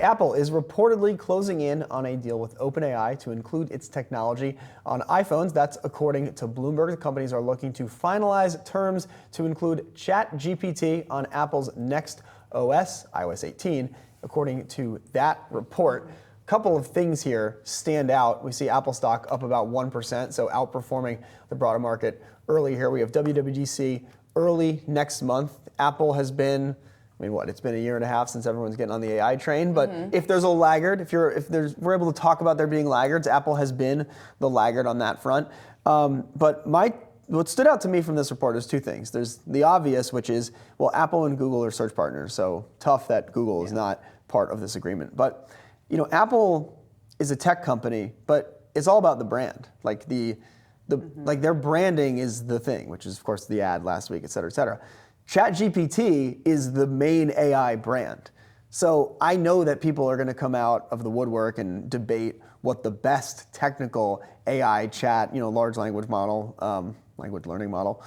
Apple is reportedly closing in on a deal with OpenAI to include its technology on iPhones. That's according to Bloomberg. The companies are looking to finalize terms to include ChatGPT on Apple's next OS, iOS 18, according to that report. A couple of things here stand out. We see Apple stock up about 1%, so outperforming the broader market early here. We have WWDC early next month. Apple has been, it's been a year and a half since everyone's getting on the AI train, but if there's a laggard, we're able to talk about there being laggards, Apple has been the laggard on that front. But what stood out to me from this report is two things. There's the obvious, which is, well, Apple and Google are search partners, so tough that Google is not part of this agreement. But Apple is a tech company, but it's all about the brand. Like like their branding is the thing, which is of course the ad last week, et cetera, et cetera. ChatGPT is the main AI brand. So I know that people are going to come out of the woodwork and debate what the best technical AI chat, large language model, large language learning model,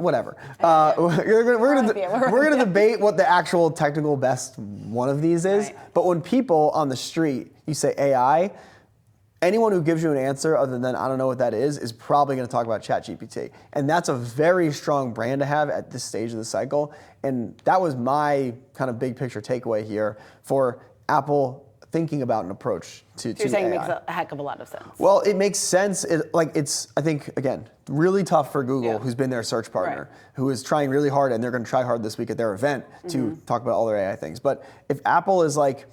whatever. We're going to debate what the actual technical best one of these is. Right. But when people on the street, you say AI, anyone who gives you an answer other than I don't know what that is probably going to talk about ChatGPT. And that's a very strong brand to have at this stage of the cycle. And that was my kind of big picture takeaway here for Apple thinking about an approach to AI. You're saying it makes a heck of a lot of sense. Well, it makes sense. I think, again, really tough for Google, who's been their search partner, who is trying really hard, and they're going to try hard this week at their event to talk about all their AI things. But if Apple is like,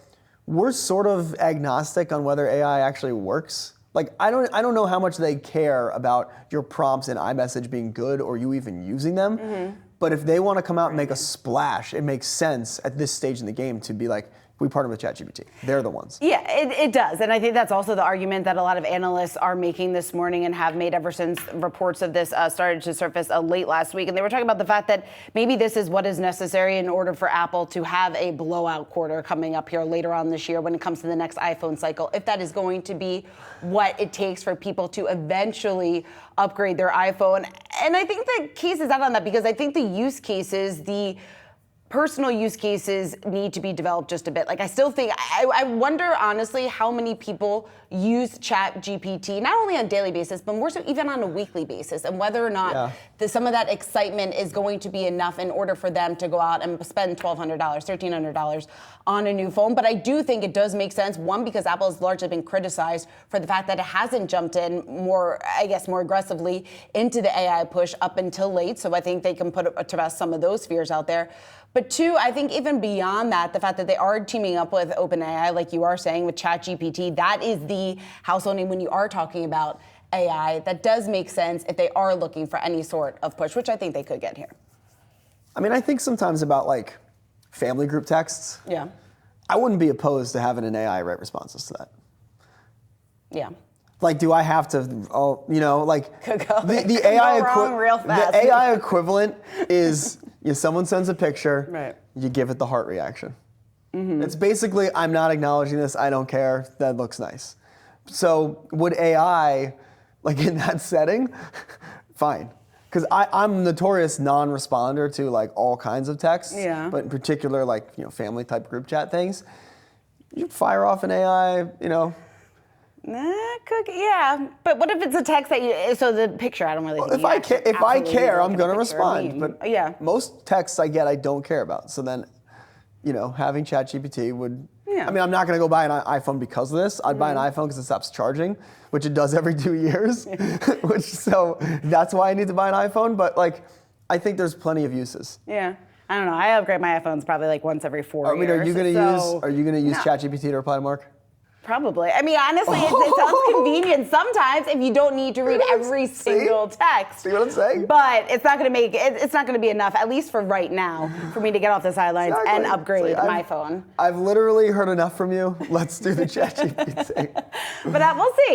we're sort of agnostic on whether AI actually works. Like, I don't know how much they care about your prompts in iMessage being good or you even using them. But if they want to come out and make a splash, it makes sense at this stage in the game to be like, we partner with ChatGPT. They're the ones. Yeah, it does. And I think that's also the argument that a lot of analysts are making this morning and have made ever since reports of this started to surface late last week. And they were talking about the fact that maybe this is what is necessary in order for Apple to have a blowout quarter coming up here later on this year when it comes to the next iPhone cycle. If that is going to be what it takes for people to eventually upgrade their iPhone. And I think the case is out on that because I think the use cases, the personal use cases need to be developed just a bit. Like I still think, I wonder honestly how many people use ChatGPT, not only on a daily basis, but more so even on a weekly basis, and whether or not some of that excitement is going to be enough in order for them to go out and spend $1,200, $1,300 on a new phone. But I do think it does make sense, one, because Apple has largely been criticized for the fact that it hasn't jumped in more aggressively into the AI push up until late. So I think they can put to rest some of those fears out there. But two, I think even beyond that, the fact that they are teaming up with OpenAI, like you are saying, with ChatGPT, that is the household name when you are talking about AI. That does make sense if they are looking for any sort of push, which I think they could get here. I mean, I think sometimes about like family group texts. Yeah. I wouldn't be opposed to having an AI write responses to that. Yeah. Like, do I have to, the AI equivalent is someone sends a picture, you give it the heart reaction. It's basically, I'm not acknowledging this, I don't care, that looks nice. So would AI, like in that setting, fine. Because I'm notorious non-responder to like all kinds of texts, but in particular like family type group chat things. You fire off an AI, but what if it's a text that so the picture, I don't really think if I care, I'm going to respond. But most texts I get, I don't care about. So then, having ChatGPT would, I mean, I'm not going to go buy an iPhone because of this. I'd buy an iPhone because it stops charging, which it does every 2 years. So that's why I need to buy an iPhone. But like, I think there's plenty of uses. Yeah. I don't know. I upgrade my iPhones probably like once every 4 years. I mean, are you going to use ChatGPT to reply to Mark? Probably. I mean, honestly, it sounds convenient sometimes if you don't need to read every single text. See what I'm saying? But it's not going to it's not going to be enough, at least for right now, for me to get off the sidelines and upgrade my phone. I've literally heard enough from you. Let's do the ChatGPT. But we'll see.